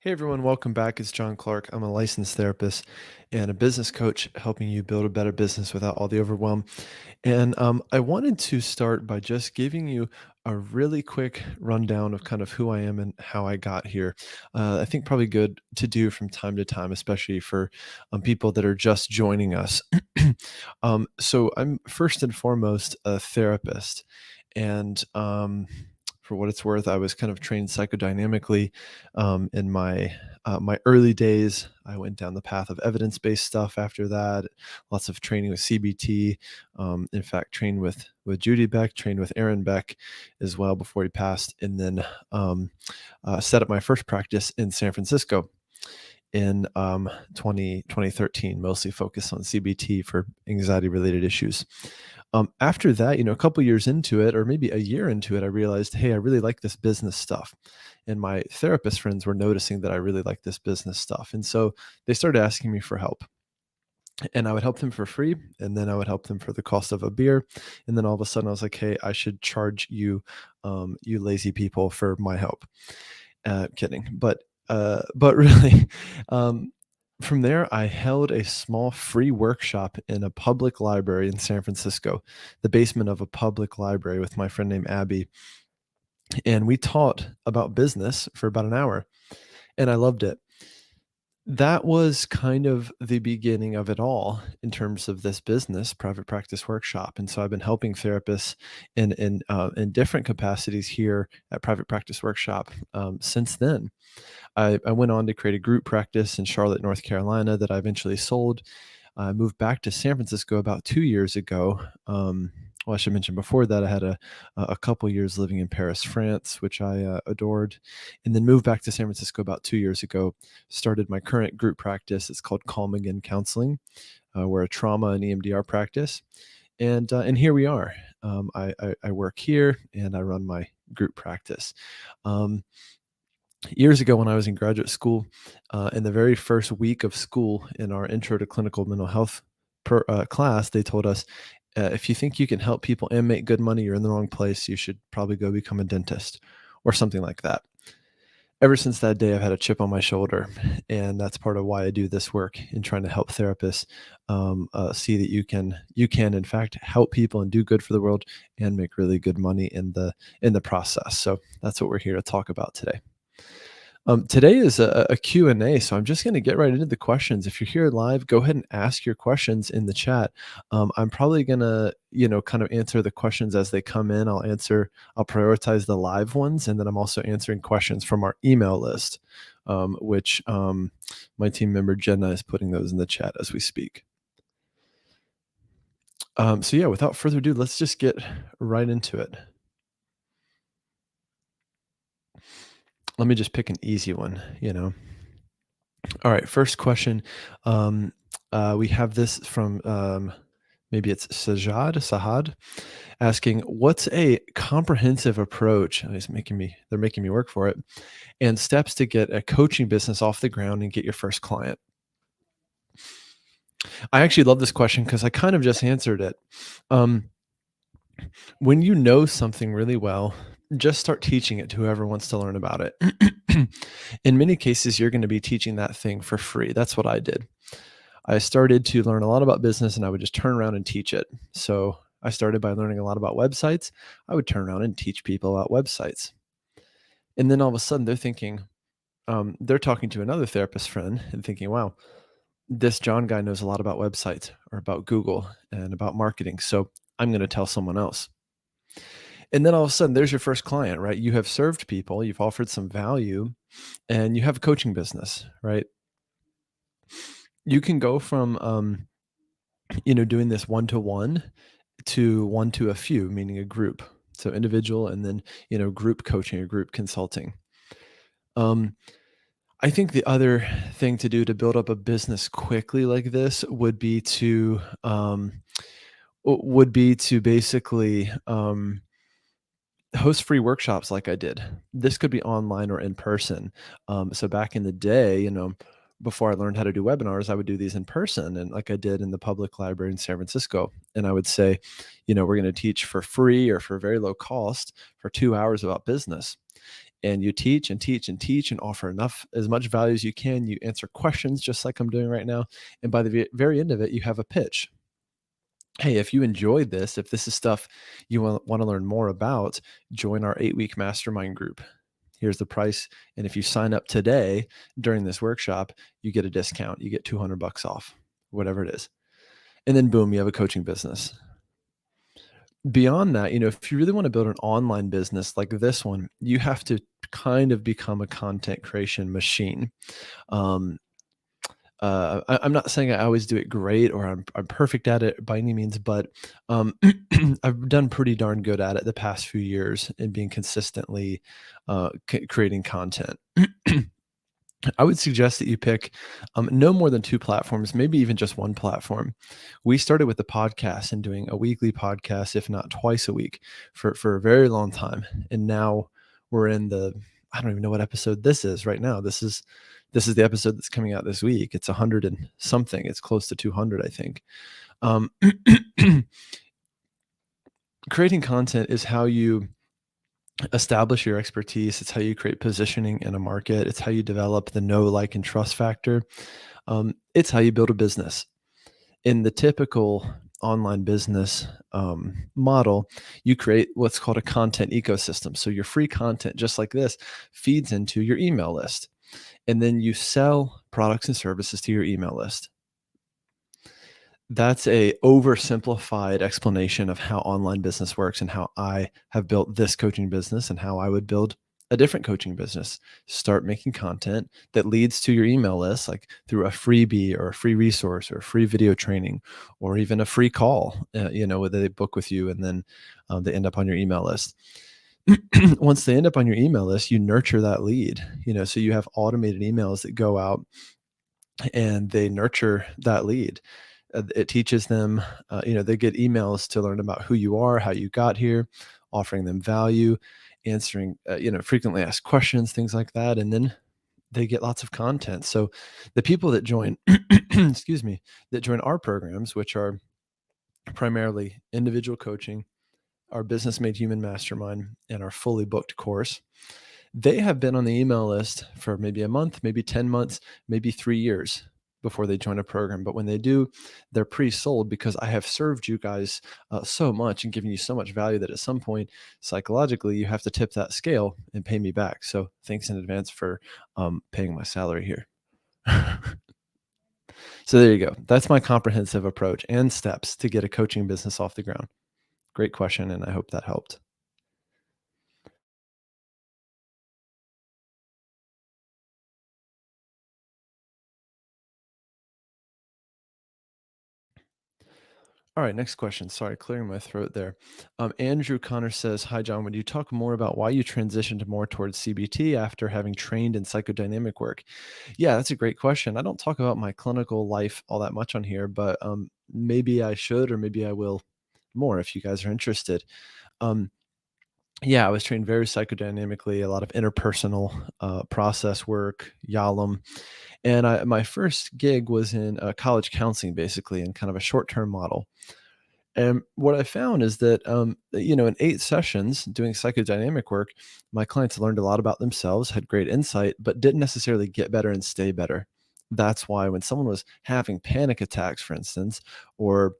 Hey everyone, welcome back. It's John Clark. I'm a licensed therapist and a business coach helping you build a better business without all the overwhelm. And I wanted to start by just giving you a really quick rundown of kind of who I am and how I got here. I think probably good to do from time to time, especially for people that are just joining us. So I'm first and foremost a therapist. And for what it's worth, I was kind of trained psychodynamically in my early days. I went down the path of evidence-based stuff after that. Lots of training with CBT. In fact, trained with Judy Beck, trained with Aaron Beck as well before he passed, and then set up my first practice in San Francisco in 2013, mostly focused on CBT for anxiety related issues. After that, a couple years into it, or maybe a year into it, I realized, hey, I really like this business stuff. And my therapist friends were noticing that I really like this business stuff. And so they started asking me for help. And I would help them for free. And then I would help them for the cost of a beer. And then all of a sudden I was like, hey, I should charge you, you lazy people, for my help. Kidding. But really, um, from there, I held a small free workshop in a public library in San Francisco, the basement of a public library with my friend named Abby. And we taught about business for about an hour, and I loved it. That was kind of the beginning of it all in terms of this business private practice workshop. And so I've been helping therapists in different capacities here at Private Practice Workshop since then. I went on to create a group practice in Charlotte, North Carolina that I eventually sold. I moved back to San Francisco about 2 years ago. Well, I should mention before that I had a couple years living in Paris, France, which I adored, and then moved back to San Francisco about 2 years ago. Started my current group practice. It's called Calm Again Counseling. We're a trauma and EMDR practice, and here we are. I work here and I run my group practice. Um, Years ago when I was in graduate school, in the very first week of school in our intro to clinical mental health class, they told us, if you think you can help people and make good money, you're in the wrong place. You should probably go become a dentist or something like that. Ever since that day, I've had a chip on my shoulder, and that's part of why I do this work in trying to help therapists see that you can in fact help people and do good for the world and make really good money in the process. So that's what we're here to talk about today. Today is a Q&A, so I'm just going to get right into the questions. If you're here live, go ahead and ask your questions in the chat. I'm probably going to, kind of answer the questions as they come in. I'll prioritize the live ones, and then I'm also answering questions from our email list, which my team member Jenna is putting those in the chat as we speak. So yeah, without further ado, let's just get right into it. Let me just pick an easy one. All right, first question. We have this from maybe it's Sahad asking, what's a comprehensive approach? And they're making me work for it, and steps to get a coaching business off the ground and get your first client. I actually love this question because I kind of just answered it. When you know something really well, just start teaching it to whoever wants to learn about it. In many cases, you're going to be teaching that thing for free. That's what I did. I started to learn a lot about business and I would just turn around and teach it. So I started by learning a lot about websites. I would turn around and teach people about websites. And then all of a sudden they're thinking, they're talking to another therapist friend and thinking, wow, this John guy knows a lot about websites or about Google and about marketing. So I'm going to tell someone else. And then all of a sudden there's your first client, right? You have served people, you've offered some value, and you have a coaching business, right? You can go from, doing this one-to-one to one to a few, meaning a group. So individual and then, group coaching or group consulting. I think the other thing to do to build up a business quickly like this would be to basically host free workshops like I did. This could be online or in person. So back in the day, before I learned how to do webinars, I would do these in person, and like I did in the public library in San Francisco. And I would say, we're going to teach for free or for very low cost for 2 hours about business. and you teach and teach and teach and offer enough as much value as you can. You answer questions just like I'm doing right now. And by the very end of it, you have a pitch. Hey, if you enjoyed this, if this is stuff you want to learn more about, join our 8-week mastermind group. Here's the price. And if you sign up today during this workshop, you get a discount. You get 200 bucks off, whatever it is. And then boom, you have a coaching business. Beyond that, if you really want to build an online business like this one, you have to kind of become a content creation machine. Um, I'm not saying I always do it great or I'm perfect at it by any means, but I've done pretty darn good at it the past few years in being consistently creating content. I would suggest that you pick no more than two platforms, maybe even just one platform. We started with the podcast and doing a weekly podcast, if not twice a week, for a very long time, and now we're in the I don't even know what episode this is right now. This is the episode that's coming out this week. It's 100 and something. It's close to 200, I think. Um, Creating content is how you establish your expertise. It's how you create positioning in a market. It's how you develop the know, like, and trust factor. It's how you build a business. In the typical online business model, you create what's called a content ecosystem. So your free content, just like this, feeds into your email list. And then you sell products and services to your email list. That's a oversimplified explanation of how online business works and how I have built this coaching business and how I would build a different coaching business. Start making content that leads to your email list, like through a freebie or a free resource or a free video training or even a free call, where they book with you and then they end up on your email list. Once they end up on your email list, you nurture that lead, so you have automated emails that go out and they nurture that lead. It teaches them, they get emails to learn about who you are, how you got here, offering them value, answering, frequently asked questions, things like that. And then they get lots of content. So the people that join, excuse me, that join our programs, which are primarily individual coaching, our Business Made Human Mastermind, and our fully booked course, they have been on the email list for maybe a month, maybe 10 months, maybe 3 years before they join a program. But when they do, they're pre-sold because I have served you guys so much and given you so much value that at some point, psychologically, you have to tip that scale and pay me back. So thanks in advance for paying my salary here. So there you go. That's my comprehensive approach and steps to get a coaching business off the ground. Great question, and I hope that helped. All right, next question. Sorry, clearing my throat there. Andrew Connor says, "Hi, John. Would you talk more about why you transitioned more towards CBT after having trained in psychodynamic work?" Yeah, that's a great question. I don't talk about my clinical life all that much on here, but maybe I should, or maybe I will more if you guys are interested. Um, yeah, I was trained very psychodynamically, a lot of interpersonal process work, Yalom, and my first gig was in college counseling, basically, in kind of a short-term model. And what I found is that, in 8 sessions doing psychodynamic work, my clients learned a lot about themselves, had great insight, but didn't necessarily get better and stay better. That's why when someone was having panic attacks, for instance, or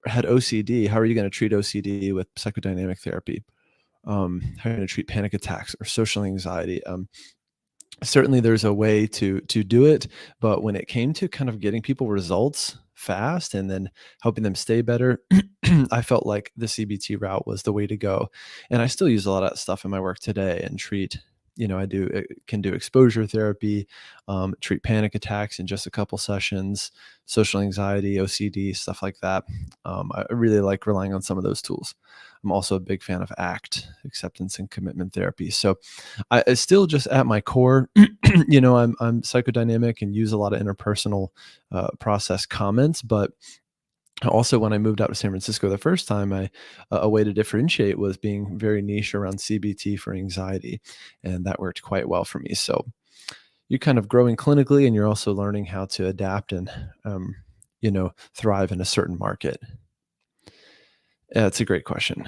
had OCD, how are you going to treat OCD with psychodynamic therapy? How are you going to treat panic attacks or social anxiety? Certainly there's a way to do it, but when it came to kind of getting people results fast and then helping them stay better, I felt like the CBT route was the way to go. And I still use a lot of that stuff in my work today and treat, I can do exposure therapy, treat panic attacks in just a couple sessions, social anxiety, OCD, stuff like that. I really like relying on some of those tools. I'm also a big fan of ACT, acceptance and commitment therapy. So I still just at my core, I'm psychodynamic and use a lot of interpersonal process comments. But also, when I moved out to San Francisco the first time, a way to differentiate was being very niche around CBT for anxiety, and that worked quite well for me. So you're kind of growing clinically, and you're also learning how to adapt and thrive in a certain market. Yeah, it's a great question.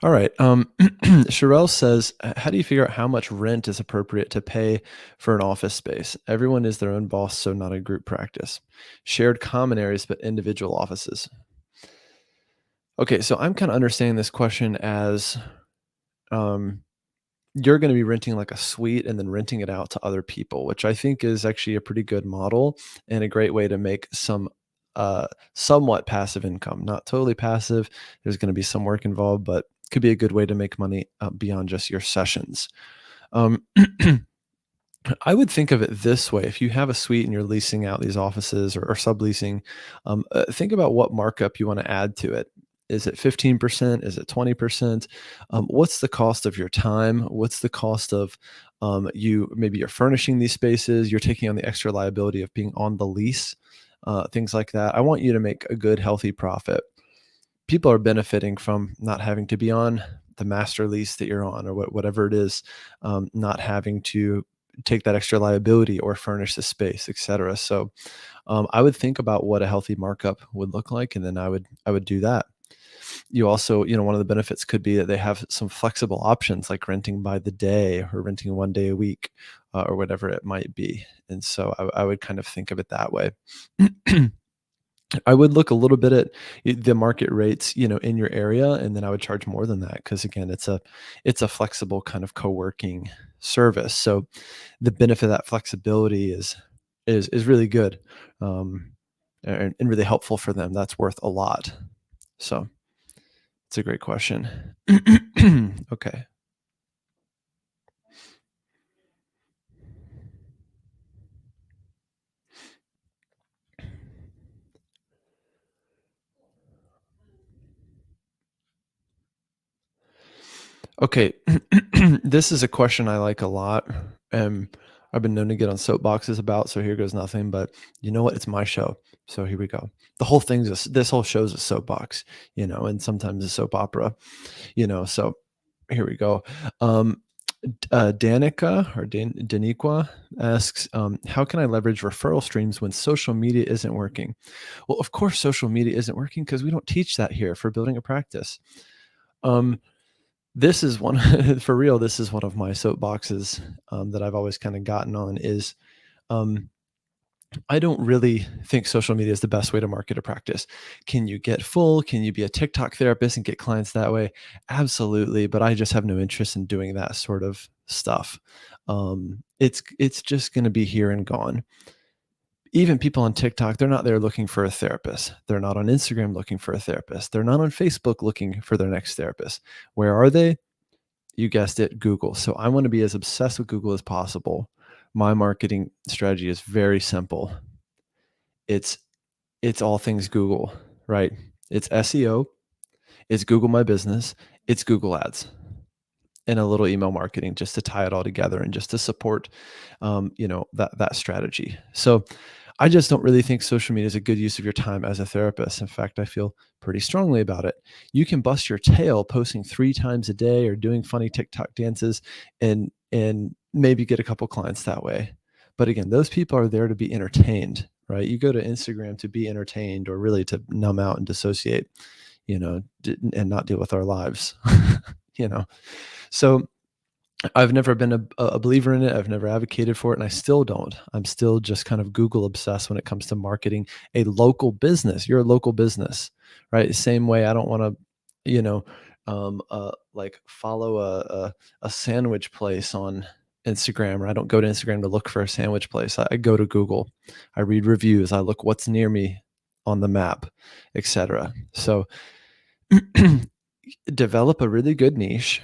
All right. Sherelle says, how do you figure out how much rent is appropriate to pay for an office space? Everyone is their own boss, so not a group practice. Shared common areas, but individual offices. Okay, so I'm kind of understanding this question as um, you're going to be renting like a suite and then renting it out to other people, which I think is actually a pretty good model and a great way to make some somewhat passive income. Not totally passive. There's going to be some work involved, but could be a good way to make money beyond just your sessions. Um, I would think of it this way: if you have a suite and you're leasing out these offices or subleasing, think about what markup you want to add to it. Is it 15%? Is it 20%? What's the cost of your time? What's the cost of you? Maybe you're furnishing these spaces. You're taking on the extra liability of being on the lease, things like that. I want you to make a good, healthy profit. People are benefiting from not having to be on the master lease that you're on or whatever it is, not having to take that extra liability or furnish the space, etc. So I would think about what a healthy markup would look like, and then I would do that. You also, one of the benefits could be that they have some flexible options like renting by the day or renting 1 day a week, or whatever it might be. And so I would kind of think of it that way. I would look a little bit at the market rates, in your area, and then I would charge more than that because again, it's a flexible kind of co-working service. So the benefit of that flexibility is really good, and really helpful for them. That's worth a lot. So it's a great question. Okay. Okay. This is a question I like a lot. Um, I've been known to get on soapboxes about, so here goes nothing. But you know what? It's my show. So here we go. The whole this whole show's a soapbox, and sometimes a soap opera, so here we go. Um, Danica or Daniqua asks, how can I leverage referral streams when social media isn't working? Well, of course, social media isn't working because we don't teach that here for building a practice. Um, this is one for real. This is one of my soapboxes that I've always kind of gotten on is um, I don't really think social media is the best way to market a practice. Can you get full? Can you be a TikTok therapist and get clients that way? Absolutely, but I just have no interest in doing that sort of stuff. It's just going to be here and gone. Even people on TikTok, they're not there looking for a therapist. They're not on Instagram looking for a therapist. They're not on Facebook looking for their next therapist. Where are they? You guessed it, Google. So I want to be as obsessed with Google as possible. My marketing strategy is very simple. It's it's all things Google, right? It's SEO, it's Google My Business, it's Google Ads, and a little email marketing just to tie it all together and just to support, that strategy. So I just don't really think social media is a good use of your time as a therapist. In fact, I feel pretty strongly about it. You can bust your tail posting 3 times a day or doing funny TikTok dances and maybe get a couple clients that way. But again, those people are there to be entertained, right? You go to Instagram to be entertained or really to numb out and dissociate, and not deal with our lives, you know. So I've never been a believer in it. I've never advocated for it, and I still don't. I'm still just kind of Google obsessed when it comes to marketing a local business. You're a local business, right? The same way I don't want to, like follow a sandwich place on Instagram, or I don't go to Instagram to look for a sandwich place. I go to Google. I read reviews. I look what's near me on the map, etc. So develop a really good niche,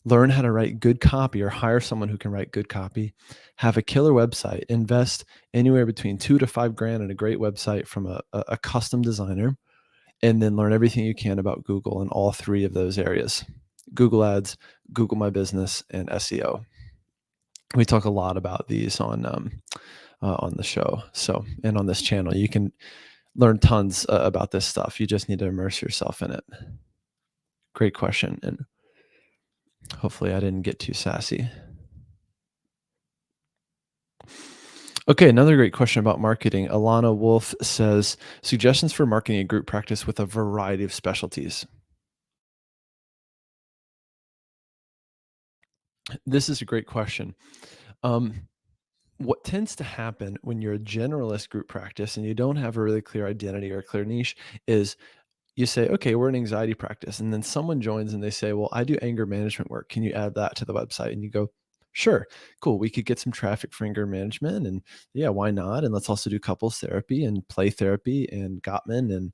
learn how to write good copy or hire someone who can write good copy, have a killer website, invest anywhere between 2 to 5 grand in a great website from a custom designer, and then learn everything you can about Google in all 3 of those areas: Google Ads, Google My Business, and SEO. We talk a lot about these on the show. So, and on this channel, you can learn tons about this stuff. You just need to immerse yourself in it. Great question. And hopefully I didn't get too sassy. Okay, another great question about marketing. Alana Wolf says, suggestions for marketing a group practice with a variety of specialties. This is a great question. Um, what tends to happen when you're a generalist group practice and you don't have a really clear identity or a clear niche is you say, okay, we're an anxiety practice. And then someone joins and they say, well, I do anger management work. Can you add that to the website? And you go, sure, cool. We could get some traffic for anger management. And yeah, why not? And let's also do couples therapy and play therapy and Gottman and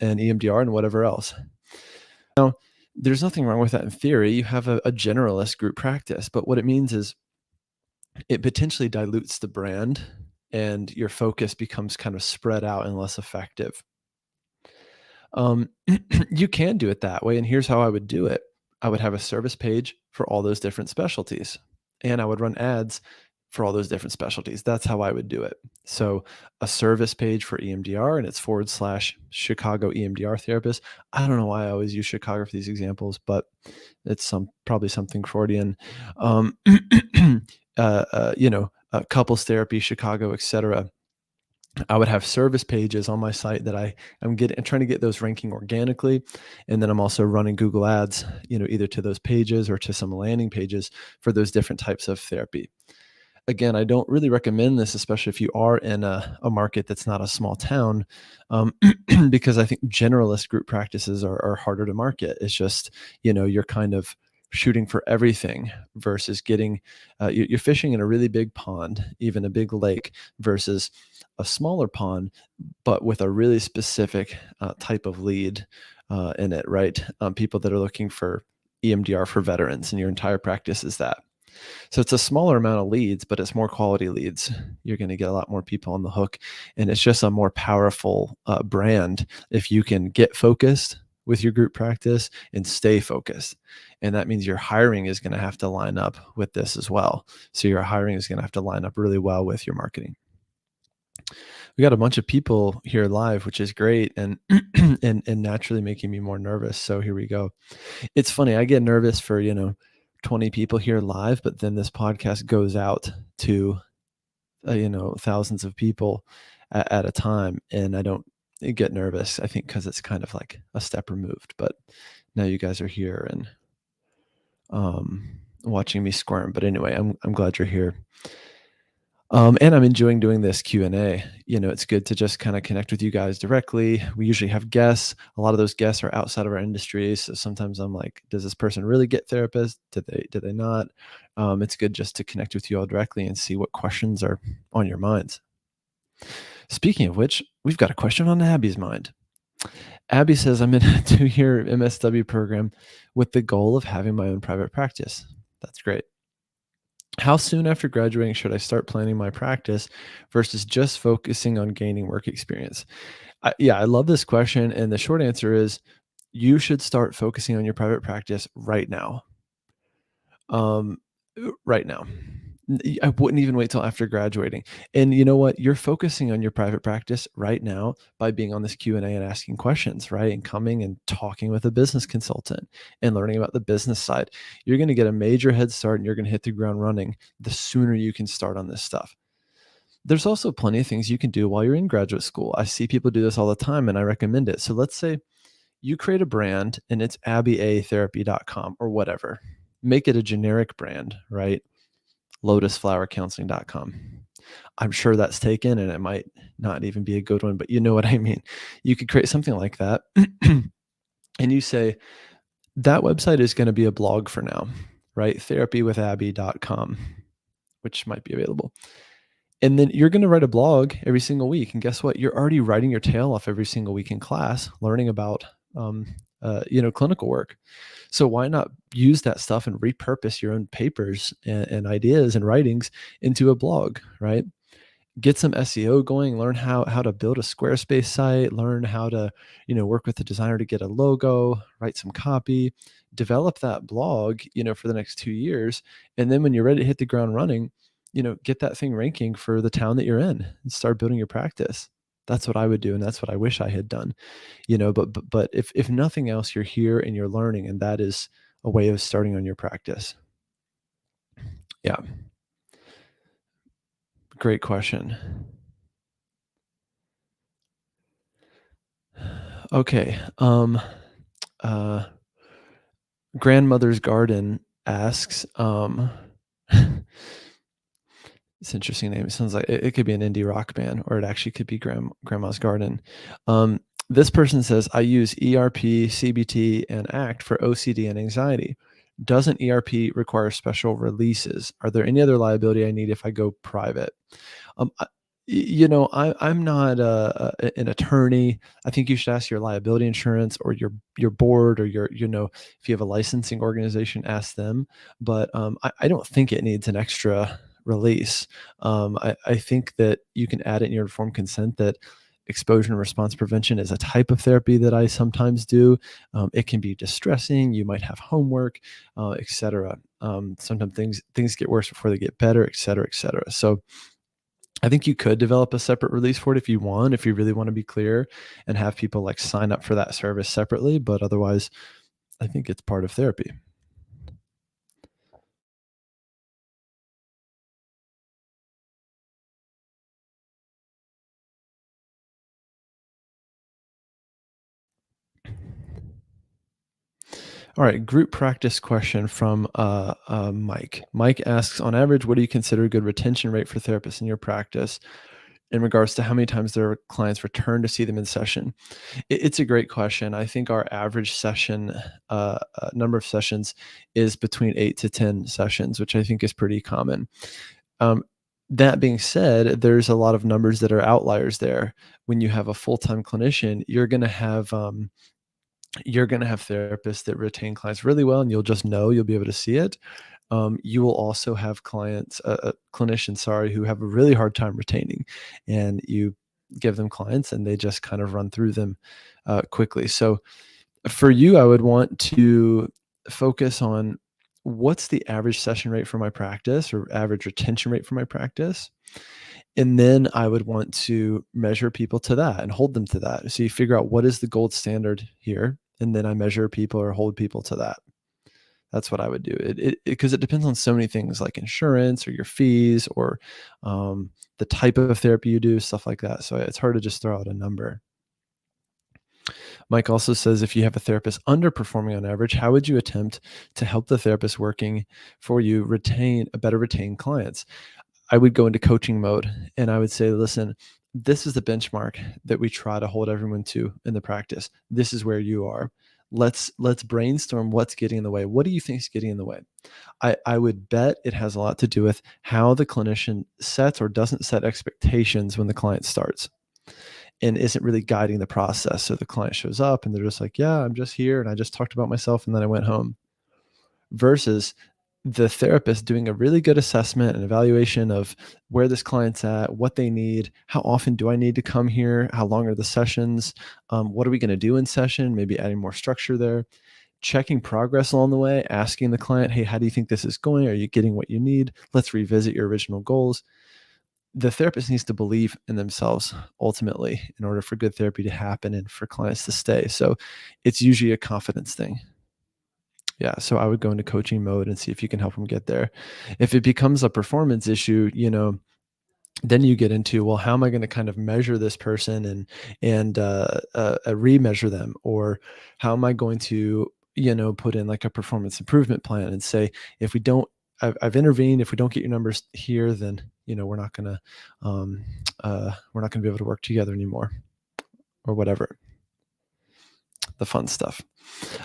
and EMDR and whatever else. Now, there's nothing wrong with that in theory. You have a generalist group practice, but what it means is it potentially dilutes the brand and your focus becomes kind of spread out and less effective. Um, you can do it that way, and here's how I would do it. I would have a service page for all those different specialties, and I would run ads for all those different specialties. That's how I would do it. So, a service page for EMDR, and it's forward slash Chicago EMDR therapist. I don't know why I always use Chicago for these examples, but it's probably something Freudian. Um, couples therapy, Chicago, etc. I would have service pages on my site that I'm trying to get those ranking organically, and then I'm also running Google Ads, either to those pages or to some landing pages for those different types of therapy. Again, I don't really recommend this, especially if you are in a market that's not a small town, um, because I think generalist group practices are harder to market. It's just, you're kind of shooting for everything versus you're fishing in a really big pond, even a big lake, versus a smaller pond, but with a really specific type of lead in it, right? People that are looking for EMDR for veterans, and your entire practice is that. So it's a smaller amount of leads, but it's more quality leads. You're going to get a lot more people on the hook, and it's just a more powerful brand if you can get focused with your group practice and stay focused. And that means your hiring is going to have to line up with this as well. So your hiring is going to have to line up really well with your marketing. We got a bunch of people here live, which is great, and and naturally making me more nervous. So here we go. It's funny, I get nervous for, 20 people here live, but then this podcast goes out to, thousands of people at a time, and I don't get nervous. I think because it's kind of like a step removed, but now you guys are here and watching me squirm. But anyway, I'm glad you're here. And I'm enjoying doing this Q&A. It's good to just kind of connect with you guys directly. We usually have guests. A lot of those guests are outside of our industry. So sometimes I'm like, does this person really get therapists? Did they not? It's good just to connect with you all directly and see what questions are on your minds. Speaking of which, we've got a question on Abby's mind. Abby says, I'm in a 2-year MSW program with the goal of having my own private practice. That's great. How soon after graduating should I start planning my practice versus just focusing on gaining work experience? I love this question. And the short answer is you should start focusing on your private practice right now. Um, right now. I wouldn't even wait till after graduating. And you know what? You're focusing on your private practice right now by being on this Q&A and asking questions, right? And coming and talking with a business consultant and learning about the business side. You're going to get a major head start and you're going to hit the ground running the sooner you can start on this stuff. There's also plenty of things you can do while you're in graduate school. I see people do this all the time and I recommend it. So let's say you create a brand and it's abbeyatherapy.com or whatever. Make it a generic brand, right? lotusflowercounseling.com. I'm sure that's taken and it might not even be a good one, but you know what I mean. You could create something like that and you say, that website is going to be a blog for now, right? therapywithabby.com, which might be available. And then you're going to write a blog every single week. And guess what? You're already writing your tail off every single week in class, learning about, clinical work. So why not use that stuff and repurpose your own papers and ideas and writings into a blog, right? Get some SEO going, learn how to build a Squarespace site, learn how to, work with the designer to get a logo, write some copy, develop that blog, for the next 2 years. And then when you're ready to hit the ground running, get that thing ranking for the town that you're in and start building your practice. That's what I would do. And that's what I wish I had done, but if nothing else, you're here and you're learning, and that is a way of starting on your practice. Yeah. Great question. Okay. Uh, Grandmother's Garden asks, it's an interesting name. It sounds like it could be an indie rock band, or it actually could be Grandma's Garden. Um, this person says, I use ERP, CBT, and ACT for OCD and anxiety. Doesn't ERP require special releases? Are there any other liability I need if I go private? I, I'm not an attorney. I think you should ask your liability insurance or your board, or if you have a licensing organization, ask them. But I don't think it needs an extra release. I think that you can add it in your informed consent that exposure and response prevention is a type of therapy that I sometimes do. It can be distressing. You might have homework, etc. Sometimes things get worse before they get better, et cetera. So I think you could develop a separate release for it if you want, if you really want to be clear and have people like sign up for that service separately. But otherwise, I think it's part of therapy. All right, group practice question from Mike. Mike asks, on average, what do you consider a good retention rate for therapists in your practice in regards to how many times their clients return to see them in session? It's a great question. I think our average session number of sessions is between 8 to 10 sessions, which I think is pretty common. Um, that being said, there's a lot of numbers that are outliers there. When you have a full-time clinician, you're going to have therapists that retain clients really well, and you'll be able to see it. You will also have clinicians, sorry, who have a really hard time retaining, and you give them clients and they just kind of run through them quickly. So for you, I would want to focus on what's the average session rate for my practice or average retention rate for my practice. And then I would want to measure people to that and hold them to that. So you figure out what is the gold standard here. And then I measure people or hold people to that. That's what I would do. Because it depends on so many things like insurance or your fees or the type of therapy you do, stuff like that. So it's hard to just throw out a number. Mike also says, if you have a therapist underperforming on average, how would you attempt to help the therapist working for you retain clients? I would go into coaching mode and I would say, listen, this is the benchmark that we try to hold everyone to in the practice. This is where you are. Let's brainstorm what's getting in the way. What do you think is getting in the way? I would bet it has a lot to do with how the clinician sets or doesn't set expectations when the client starts and isn't really guiding the process. So the client shows up and they're just like, yeah, I'm just here and I just talked about myself and then I went home, versus the therapist doing a really good assessment and evaluation of where this client's at, what they need, how often do I need to come here, how long are the sessions, what are we going to do in session, maybe adding more structure there, checking progress along the way, asking the client, hey, how do you think this is going? Are you getting what you need? Let's revisit your original goals. The therapist needs to believe in themselves ultimately in order for good therapy to happen and for clients to stay. So it's usually a confidence thing. Yeah, so I would go into coaching mode and see if you can help them get there. If it becomes a performance issue, then you get into, well, how am I going to kind of measure this person and remeasure them, or how am I going to put in like a performance improvement plan and say, if we don't, I've intervened. If we don't get your numbers here, then we're not going to be able to work together anymore, or whatever, the fun stuff.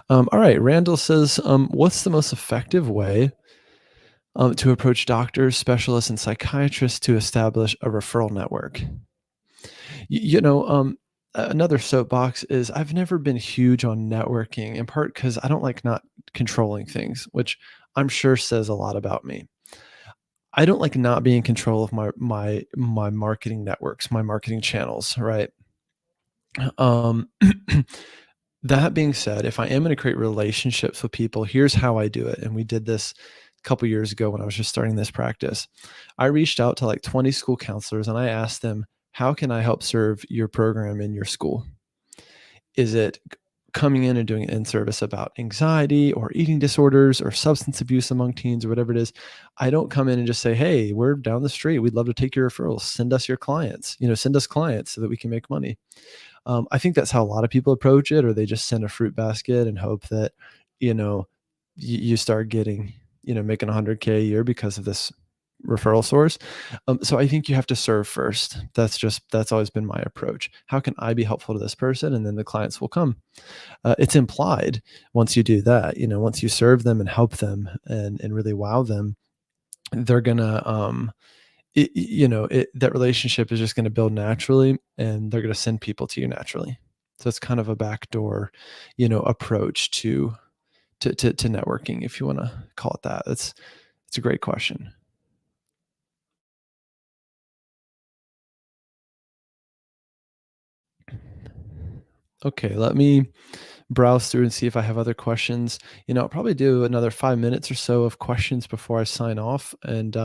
All right, Randall says, what's the most effective way to approach doctors, specialists, and psychiatrists to establish a referral network? Another soapbox is I've never been huge on networking, in part because I don't like not controlling things, which I'm sure says a lot about me. I don't like not being in control of my marketing networks, my marketing channels, right? Um, that being said, if I am going to create relationships with people, here's how I do it. And we did this a couple years ago when I was just starting this practice. I reached out to like 20 school counselors and I asked them, how can I help serve your program in your school? Is it coming in and doing an in-service about anxiety or eating disorders or substance abuse among teens or whatever it is? I don't come in and just say, hey, we're down the street. We'd love to take your referrals. Send us your clients, send us clients so that we can make money. I think that's how a lot of people approach it, or they just send a fruit basket and hope that, you know, you start getting making 100K a year because of this referral source. So I think you have to serve first. That's always been my approach. How can I be helpful to this person? And then the clients will come. It's implied once you do that, once you serve them and help them and really wow them, they're gonna that relationship is just going to build naturally, and they're going to send people to you naturally. So it's kind of a backdoor approach to networking, if you want to call it that. It's a great question. Okay, let me browse through and see if I have other questions. I'll probably do another 5 minutes or so of questions before I sign off, and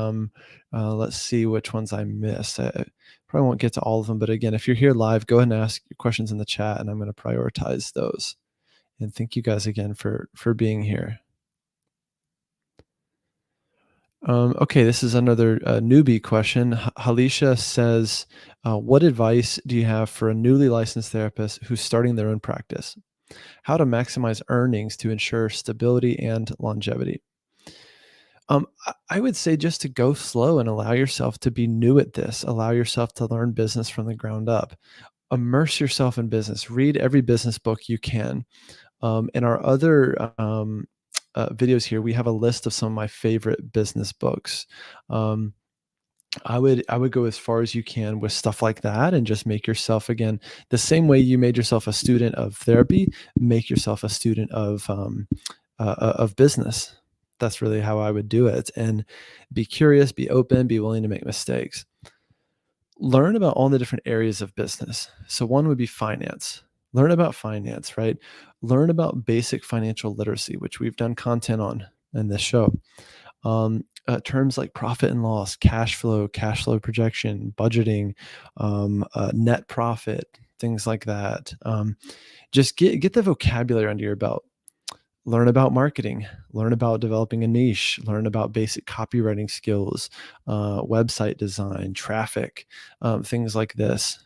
let's see which ones I missed. I probably won't get to all of them, but again, if you're here live, go ahead and ask your questions in the chat, and I'm going to prioritize those. And thank you guys again for being here. Okay, this is another newbie question. Halisha says, "What advice do you have for a newly licensed therapist who's starting their own practice? How to maximize earnings to ensure stability and longevity?" I would say just to go slow and allow yourself to be new at this. Allow yourself to learn business from the ground up. Immerse yourself in business. Read every business book you can. In our other videos here, we have a list of some of my favorite business books. Um, I would go as far as you can with stuff like that, and just make yourself, again, the same way you made yourself a student of therapy, make yourself a student of business. That's really how I would do it. And be curious, be open, be willing to make mistakes. Learn about all the different areas of business. So one would be finance. Learn about finance, right? Learn about basic financial literacy, which we've done content on in this show. Terms like profit and loss, cash flow projection, budgeting, net profit, things like that. Just get the vocabulary under your belt. Learn about marketing, learn about developing a niche, learn about basic copywriting skills, website design, traffic, things like this.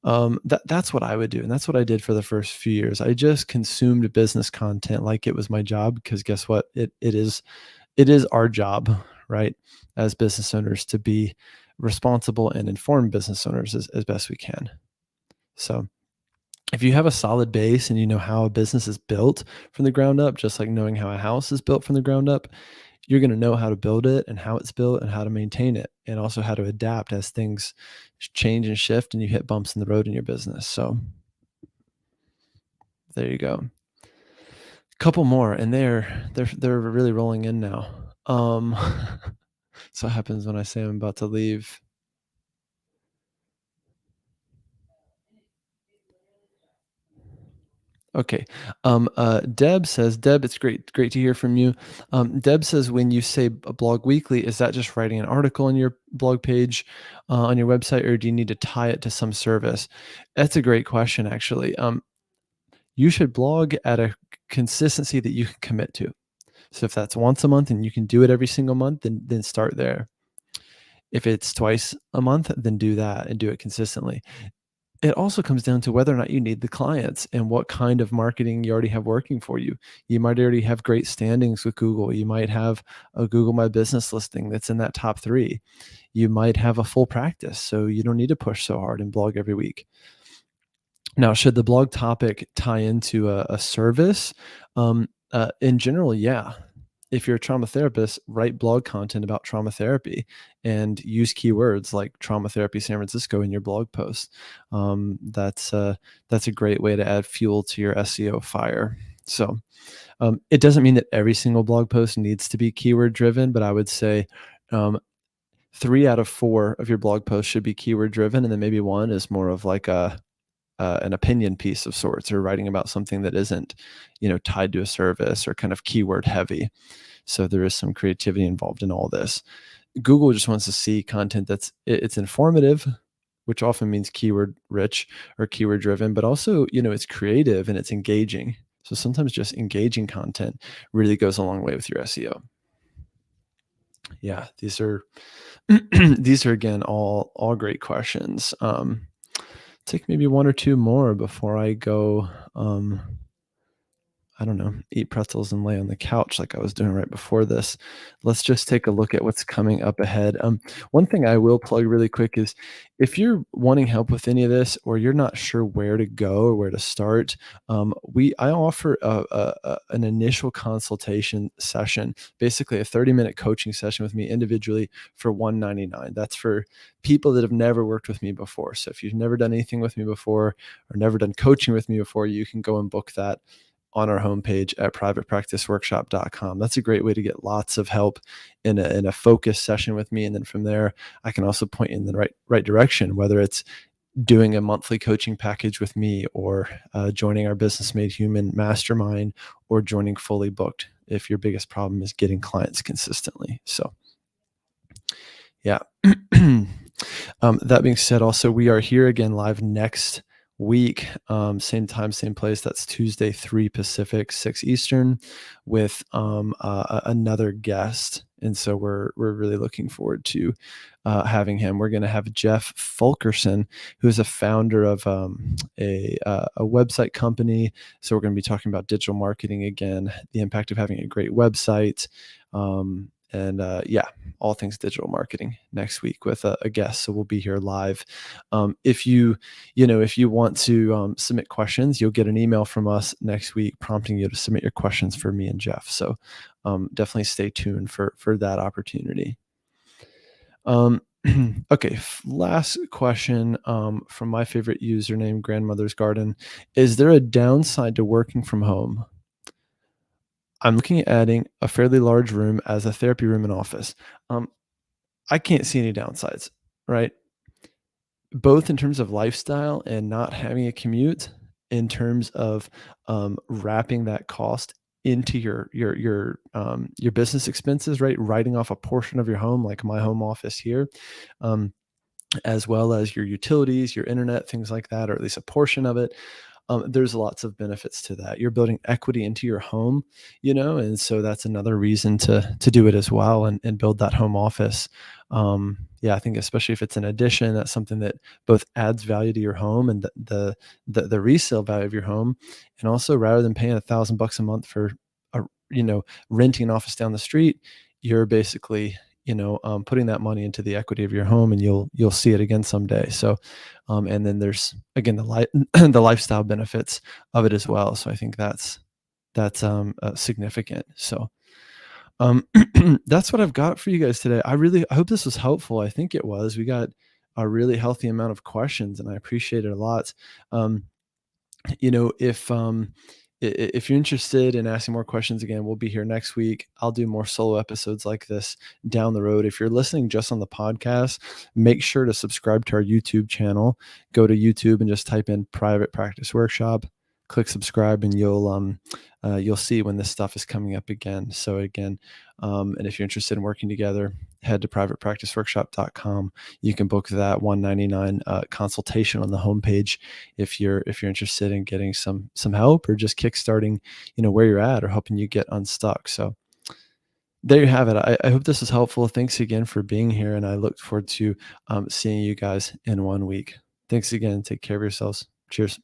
That's what I would do, and that's what I did for the first few years. I just consumed business content like it was my job, because guess what? It is our job, right, as business owners, to be responsible and informed business owners as best we can. So if you have a solid base and you know how a business is built from the ground up, just like knowing how a house is built from the ground up, you're going to know how to build it and how it's built and how to maintain it, and also how to adapt as things change and shift and you hit bumps in the road in your business. So there you go. Couple more, and they're really rolling in now. Um, so what happens when I say I'm about to leave? Okay. Deb, it's great to hear from you. Deb says, when you say a blog weekly, is that just writing an article on your blog page, on your website, or do you need to tie it to some service? That's a great question, actually. You should blog at a consistency that you can commit to. So if that's once a month and you can do it every single month, then start there. If it's twice a month, then do that and do it consistently. It also comes down to whether or not you need the clients and what kind of marketing you already have working for you. You might already have great standings with Google. You might have a Google My Business listing that's in that top 3. You might have a full practice, so you don't need to push so hard and blog every week. Now, should the blog topic tie into a service? In general, yeah. If you're a trauma therapist, write blog content about trauma therapy and use keywords like trauma therapy San Francisco in your blog post. That's a great way to add fuel to your SEO fire. So it doesn't mean that every single blog post needs to be keyword driven, but I would say 3 out of 4 of your blog posts should be keyword driven, and then maybe one is more of like an opinion piece of sorts, or writing about something that isn't, tied to a service or kind of keyword heavy. So there is some creativity involved in all this. Google just wants to see content it's informative, which often means keyword rich or keyword driven, but also, it's creative and it's engaging. So sometimes just engaging content really goes a long way with your SEO. Yeah, these are these are again all great questions. Take maybe one or two more before I go. I don't know, eat pretzels and lay on the couch like I was doing right before this. Let's just take a look at what's coming up ahead. One thing I will plug really quick is if you're wanting help with any of this, or you're not sure where to go or where to start, I offer an initial consultation session, basically a 30-minute coaching session with me individually for $199. That's for people that have never worked with me before. So if you've never done anything with me before or never done coaching with me before, you can go and book that on our homepage at privatepracticeworkshop.com. That's a great way to get lots of help in a focused session with me. And then from there, I can also point you in the right direction, whether it's doing a monthly coaching package with me, or joining our Business Made Human mastermind, or joining Fully Booked if your biggest problem is getting clients consistently. So yeah. That being said, also, we are here again live next week, same time, same place. That's Tuesday, 3 Pacific, 6 Eastern, with another guest. And so we're really looking forward to having him. We're going to have Jeff Fulkerson, who is a founder of a website company. So we're going to be talking about digital marketing again, the impact of having a great website. Yeah, all things digital marketing next week with a guest. So we'll be here live. If if you want to submit questions, you'll get an email from us next week prompting you to submit your questions for me and Jeff. So definitely stay tuned for that opportunity. Okay, last question from my favorite username, Grandmother's Garden. Is there a downside to working from home? I'm looking at adding a fairly large room as a therapy room and office. Um, I can't see any downsides, right? Both in terms of lifestyle and not having a commute, in terms of wrapping that cost into your business expenses, right? Writing off a portion of your home, like my home office here. Um, as well as your utilities, your internet, things like that, or at least a portion of it. There's lots of benefits to that. You're building equity into your home, and so that's another reason to do it as well, and build that home office. Yeah, I think especially if it's an addition, that's something that both adds value to your home and the resale value of your home, and also rather than paying $1,000 a month for a renting an office down the street, you're basically putting that money into the equity of your home, and you'll see it again someday. So, and then there's again the lifestyle benefits of it as well. So I think that's significant. So, um, that's what I've got for you guys today. I hope this was helpful. I think it was. We got a really healthy amount of questions, and I appreciate it a lot. Um, if you're interested in asking more questions, again, we'll be here next week. I'll do more solo episodes like this down the road. If you're listening just on the podcast, make sure to subscribe to our YouTube channel. Go to YouTube and just type in Private Practice Workshop, click subscribe, and you'll see when this stuff is coming up again. So again, and if you're interested in working together, head to privatepracticeworkshop.com. You can book that $199 consultation on the homepage if you're interested in getting some help, or just kickstarting where you're at, or helping you get unstuck. So there you have it. I hope this was helpful. Thanks again for being here, and I look forward to seeing you guys in 1 week. Thanks again. Take care of yourselves. Cheers.